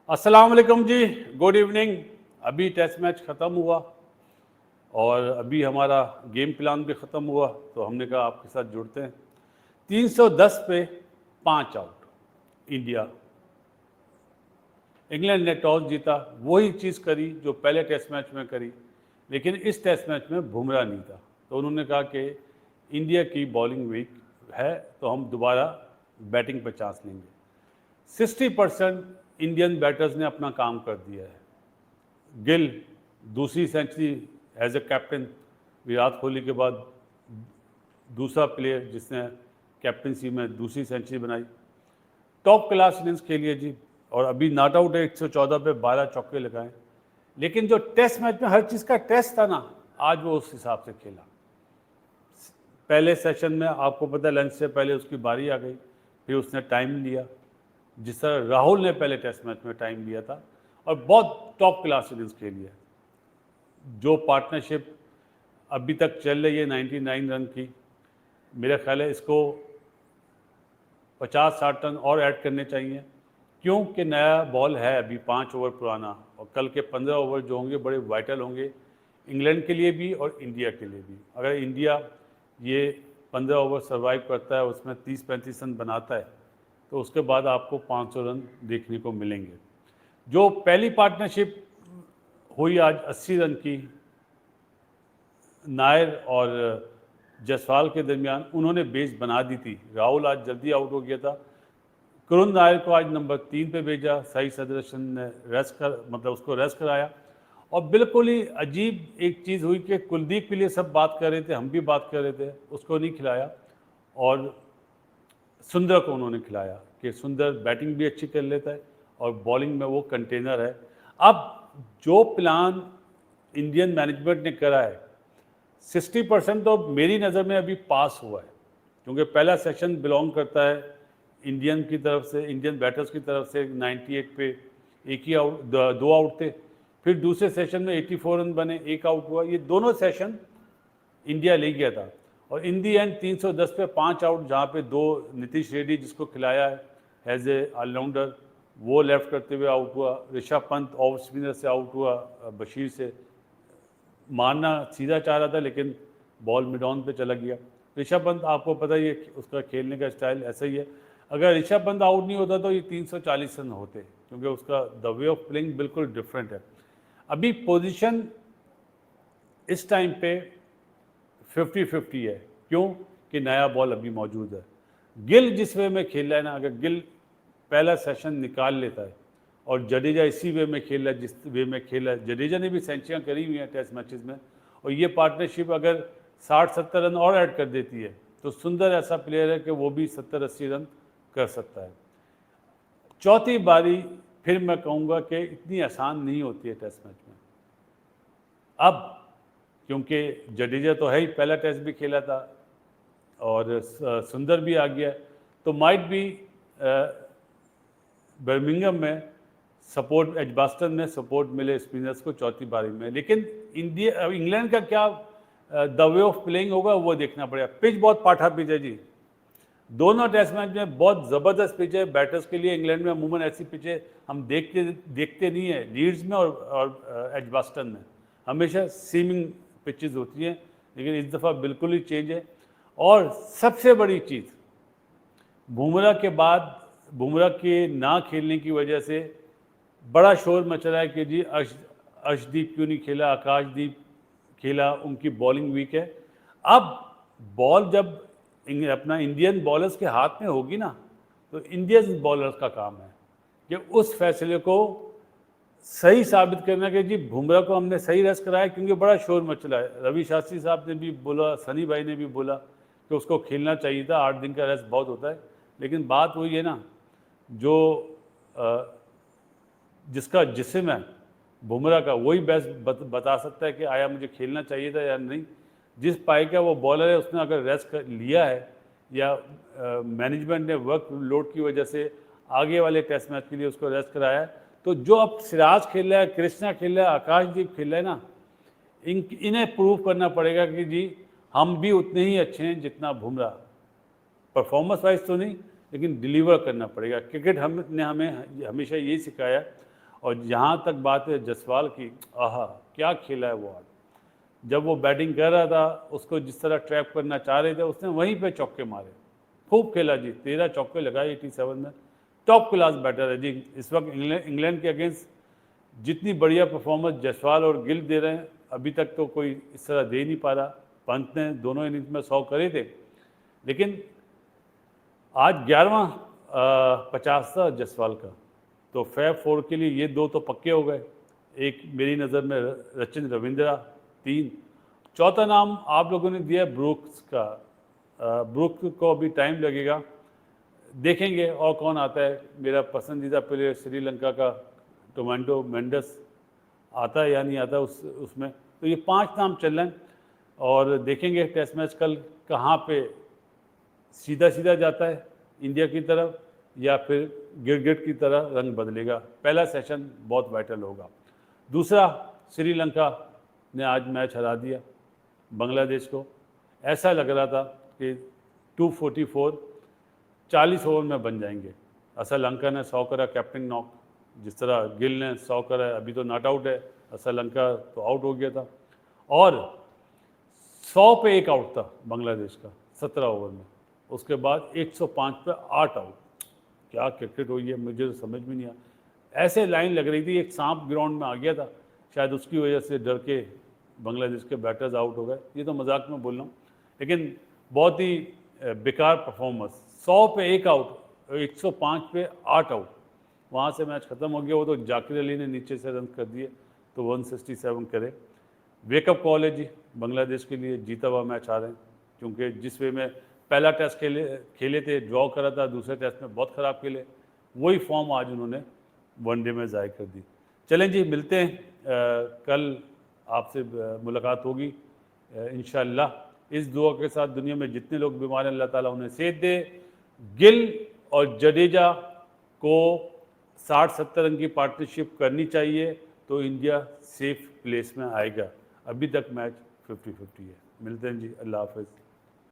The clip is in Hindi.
अस्सलाम वालेकुम जी, गुड इवनिंग। अभी टेस्ट मैच ख़त्म हुआ और अभी हमारा गेम प्लान भी ख़त्म हुआ, तो हमने कहा आपके साथ जुड़ते हैं। 310 पे 5 आउट इंडिया। इंग्लैंड ने टॉस जीता, वही चीज़ करी जो पहले टेस्ट मैच में करी, लेकिन इस टेस्ट मैच में बुमराह नहीं था। तो उन्होंने कहा कि इंडिया की बॉलिंग वीक है, तो हम दोबारा बैटिंग पर चांस लेंगे। 60% इंडियन बैटर्स ने अपना काम कर दिया है। गिल दूसरी century as a captain, Virat Kohli के बाद दूसरा प्लेयर जिसने कैप्टनसी में दूसरी सेंचुरी बनाई। टॉप क्लास इनिंग्स खेली है जी, और अभी नॉट आउट है, 114 पे 12 चौके लगाए। लेकिन जो टेस्ट मैच में हर चीज़ का टेस्ट था ना, आज वो उस हिसाब से खेला। पहले सेशन में आपको पता है लंच से पहले उसकी बारी आ गई, फिर उसने टाइम लिया, जिस तरह राहुल ने पहले टेस्ट मैच में टाइम लिया था, और बहुत टॉप क्लास इनिंग्स खेली है। जो पार्टनरशिप अभी तक चल रही है 99 रन की, मेरा ख्याल है इसको 50-60 रन और ऐड करने चाहिए, क्योंकि नया बॉल है अभी 5 ओवर पुराना, और कल के 15 ओवर जो होंगे बड़े वाइटल होंगे इंग्लैंड के लिए भी और इंडिया के लिए भी। अगर इंडिया ये 15 ओवर सर्वाइव करता है, उसमें 30-35 रन बनाता है, तो उसके बाद आपको 500 रन देखने को मिलेंगे। जो पहली पार्टनरशिप हुई आज 80 रन की, नायर और जायसवाल के दरमियान, उन्होंने बेस बना दी थी। राहुल आज जल्दी आउट हो गया था। करुण नायर को आज नंबर 3 पे भेजा, साई सदरशन ने उसको रेस्ट कराया। और बिल्कुल ही अजीब एक चीज़ हुई कि कुलदीप के लिए सब बात कर रहे थे, हम भी बात कर रहे थे, उसको नहीं खिलाया और सुंदर को उन्होंने खिलाया कि सुंदर बैटिंग भी अच्छी कर लेता है और बॉलिंग में वो कंटेनर है। अब जो प्लान इंडियन मैनेजमेंट ने करा है, 60% तो मेरी नज़र में अभी पास हुआ है, क्योंकि पहला सेशन बिलोंग करता है इंडियन की तरफ से, इंडियन बैटर्स की तरफ से। 98 पे एक ही आउट, 2 आउट थे। फिर दूसरे सेशन में 84 रन बने, 1 आउट हुआ। ये दोनों सेशन इंडिया ले गया था, और इन दी एंड 310 पे 5 आउट, जहाँ पे 2 नीतीश रेड्डी जिसको खिलाया है एज ए ऑलराउंडर, वो लेफ्ट करते हुए आउट हुआ। ऋषभ पंत ऑफ स्पिनर से आउट हुआ, बशीर से मारना सीधा चाह रहा था, लेकिन बॉल मिड ऑन पे चला गया। ऋषभ पंत आपको पता ही है, उसका खेलने का स्टाइल ऐसा ही है। अगर ऋषभ पंत आउट नहीं होता तो ये 340 रन होते, क्योंकि उसका द वे ऑफ प्लेइंग बिल्कुल डिफरेंट है। अभी पोजीशन इस टाइम पे 50-50 है, क्यों कि नया बॉल अभी मौजूद है। गिल जिस वे में खेल रहा है ना, अगर गिल पहला सेशन निकाल लेता है, और जडेजा इसी वे में खेल रहा है जिस वे में खेल रहा है, जडेजा ने भी सेंचुरियाँ करी हुई हैं टेस्ट मैचेस में, और ये पार्टनरशिप अगर 60-70 रन और ऐड कर देती है, तो सुंदर ऐसा प्लेयर है कि वो भी 70-80 रन कर सकता है। चौथी बारी फिर मैं कहूँगा कि इतनी आसान नहीं होती है टेस्ट मैच में। अब क्योंकि जडेजा तो है ही, पहला टेस्ट भी खेला था, और सुंदर भी आ गया, तो माइट भी बर्मिंघम में सपोर्ट, एजबास्टन में सपोर्ट मिले स्पिनर्स को चौथी बारी में। लेकिन इंग्लैंड का क्या द वे ऑफ प्लेइंग होगा वो देखना पड़ेगा। पिच बहुत पाठा पिच है जी, दोनों टेस्ट मैच में बहुत ज़बरदस्त पिच है बैटर्स के लिए। इंग्लैंड में अमूमन ऐसी पिचें हम देखते नहीं है, लीड्स में और एजबास्टन में हमेशा सीमिंग पिचेस होती हैं, लेकिन इस दफ़ा बिल्कुल ही चेंज है। और सबसे बड़ी चीज़, बुमराह के बाद, बुमराह के ना खेलने की वजह से बड़ा शोर मच रहा है कि जी अर्शदीप क्यों नहीं खेला, आकाशदीप खेला, उनकी बॉलिंग वीक है। अब बॉल जब अपना इंडियन बॉलर्स के हाथ में होगी ना, तो इंडियन बॉलर्स का काम है कि उस फैसले को सही साबित करना कि जी बुमराह को हमने सही रेस्ट कराया, क्योंकि बड़ा शोर मच रहा है। रवि शास्त्री साहब ने भी बोला, सनी भाई ने भी बोला कि उसको खेलना चाहिए था, 8 दिन का रेस्ट बहुत होता है। लेकिन बात वही है ना, जो जिसका जिस्म है बुमराह का, वही बेस्ट बता सकता है कि आया मुझे खेलना चाहिए था या नहीं। जिस पाई का वो बॉलर है, उसने अगर रेस्ट लिया है, या मैनेजमेंट ने वर्क लोड की वजह से आगे वाले टेस्ट मैच के लिए उसको रेस्ट कराया है, तो जो अब सिराज खेल रहा है, कृष्णा खेल रहा है, आकाशदीप खेल रहा है ना, इन्हें प्रूव करना पड़ेगा कि जी हम भी उतने ही अच्छे हैं जितना बुमराह। परफॉर्मेंस वाइज तो नहीं, लेकिन डिलीवर करना पड़ेगा। क्रिकेट हमने हमें हमेशा यही सिखाया, और जहाँ तक बात है जायसवाल की, आहा क्या खेला है वो आज। जब वो बैटिंग कर रहा था, उसको जिस तरह ट्रैप करना चाह रहे थे, उसने वहीं पे चौके मारे, खूब खेला जी, 13 चौके लगाए 87 में। टॉप क्लास बैटर है जी। इस वक्त इंग्लैंड के अगेंस्ट जितनी बढ़िया परफॉर्मेंस जायसवाल और गिल दे रहे हैं, अभी तक तो कोई इस तरह दे नहीं पा रहा। पंत ने दोनों इनिंग्स में 100 करे थे, लेकिन आज 11वां 50 था जायसवाल का, तो फैब 4 के लिए ये 2 तो पक्के हो गए। एक मेरी नज़र में रचिन रविंद्रा 3, चौथा नाम आप लोगों ने दिया ब्रूक्स का। ब्रूक्स को अभी टाइम लगेगा, देखेंगे और कौन आता है। मेरा पसंदीदा प्लेयर श्रीलंका का टोमांडो मेंडस आता है या नहीं आता उसमें। तो ये 5 नाम चल रहे हैं और देखेंगे टेस्ट मैच कल कहाँ पे सीधा सीधा जाता है इंडिया की तरफ या फिर गिरगिट की तरह रंग बदलेगा। पहला सेशन बहुत वाइटल होगा। दूसरा, श्रीलंका ने आज मैच हरा दिया बांग्लादेश को। ऐसा लग रहा था कि 244 40 ओवर में बन जाएंगे। श्रीलंका ने 100 करा, कैप्टन नॉक, जिस तरह गिल ने 100 करा, अभी तो नॉट आउट है, श्रीलंका तो आउट हो गया था। और 100 पे 1 आउट था बांग्लादेश का 17 ओवर में, उसके बाद 105 पे 8 आउट। क्या क्रिकेट हुई है, मुझे तो समझ में नहीं आया। ऐसे लाइन लग रही थी, एक सांप ग्राउंड में आ गया था, शायद उसकी वजह से डर के बांग्लादेश के बैटर्स आउट हो गए। ये तो मजाक में बोल रहा हूँ, लेकिन बहुत ही बेकार परफॉर्मेंस। 100 पे 1 आउट, 105 पे 8 आउट, वहाँ से मैच ख़त्म हो गया। वो तो जाकिर अली ने नीचे से रन कर दिए तो 167 करे। वेकअप कॉल है जी बांग्लादेश के लिए, जीता हुआ मैच आ रहे हैं, क्योंकि जिस वे में पहला टेस्ट खेले थे, ड्रॉ करा था, दूसरे टेस्ट में बहुत ख़राब खेले, वही फॉर्म आज उन्होंने वनडे में ज़ाहिर कर दी। चलें जी, मिलते हैं कल, आपसे मुलाकात होगी इंशाअल्लाह। इस दुआ के साथ, दुनिया में जितने लोग बीमार हैं अल्लाह ताला उन्हें सेहत दे। गिल और जडेजा को 60-70 रन की पार्टनरशिप करनी चाहिए तो इंडिया सेफ प्लेस में आएगा। अभी तक मैच 50-50 है। मिलते हैं जी, अल्लाह हाफ़िज़।